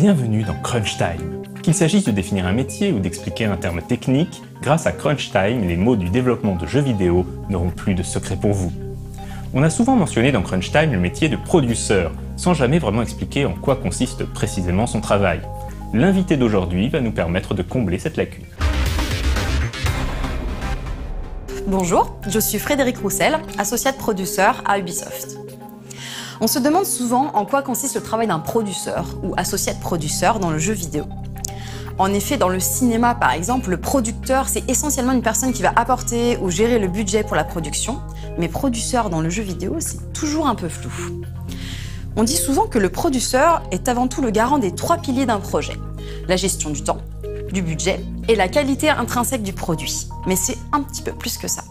Bienvenue dans Crunch Time. Qu'il s'agisse de définir un métier ou d'expliquer un terme technique, grâce à Crunch Time, les mots du développement de jeux vidéo n'auront plus de secret pour vous. On a souvent mentionné dans Crunch Time le métier de produceur, sans jamais vraiment expliquer en quoi consiste précisément son travail. L'invité d'aujourd'hui va nous permettre de combler cette lacune. Bonjour, je suis Frédéric Roussel, associate produceur à Ubisoft. On se demande souvent en quoi consiste le travail d'un produceur ou associate produceur dans le jeu vidéo. En effet, dans le cinéma par exemple, le producteur c'est essentiellement une personne qui va apporter ou gérer le budget pour la production, mais producteur dans le jeu vidéo c'est toujours un peu flou. On dit souvent que le producteur est avant tout le garant des 3 piliers d'un projet, la gestion du temps, du budget et la qualité intrinsèque du produit. Mais c'est un petit peu plus que ça.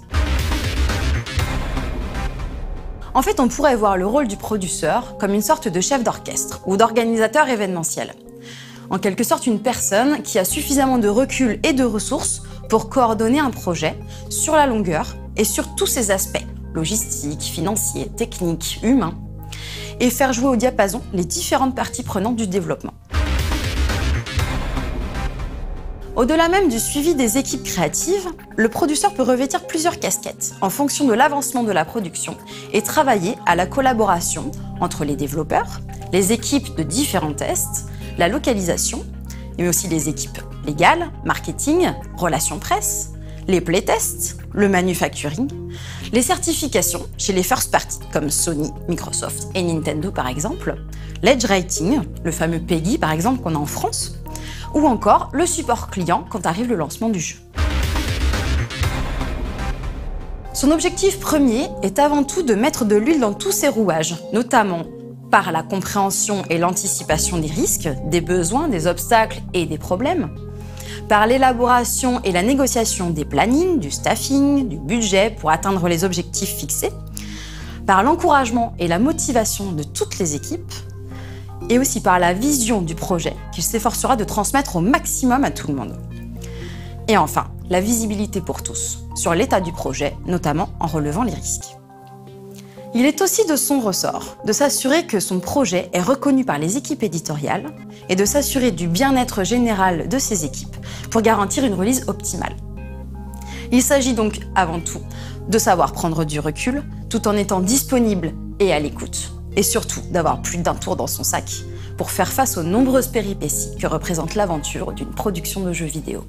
En fait, on pourrait voir le rôle du producteur comme une sorte de chef d'orchestre ou d'organisateur événementiel. En quelque sorte, une personne qui a suffisamment de recul et de ressources pour coordonner un projet sur la longueur et sur tous ses aspects, logistiques, financiers, techniques, humains, et faire jouer au diapason les différentes parties prenantes du développement. Au-delà même du suivi des équipes créatives, le producteur peut revêtir plusieurs casquettes en fonction de l'avancement de la production et travailler à la collaboration entre les développeurs, les équipes de différents tests, la localisation, mais aussi les équipes légales, marketing, relations presse, les playtests, le manufacturing, les certifications chez les first parties comme Sony, Microsoft et Nintendo par exemple, l'edge rating, le fameux PEGI par exemple qu'on a en France, ou encore le support client quand arrive le lancement du jeu. Son objectif premier est avant tout de mettre de l'huile dans tous ses rouages, notamment par la compréhension et l'anticipation des risques, des besoins, des obstacles et des problèmes, par l'élaboration et la négociation des plannings, du staffing, du budget pour atteindre les objectifs fixés, par l'encouragement et la motivation de toutes les équipes, et aussi par la vision du projet qu'il s'efforcera de transmettre au maximum à tout le monde. Et enfin, la visibilité pour tous sur l'état du projet, notamment en relevant les risques. Il est aussi de son ressort de s'assurer que son projet est reconnu par les équipes éditoriales et de s'assurer du bien-être général de ses équipes pour garantir une release optimale. Il s'agit donc avant tout de savoir prendre du recul tout en étant disponible et à l'écoute. Et surtout d'avoir plus d'un tour dans son sac pour faire face aux nombreuses péripéties que représente l'aventure d'une production de jeux vidéo.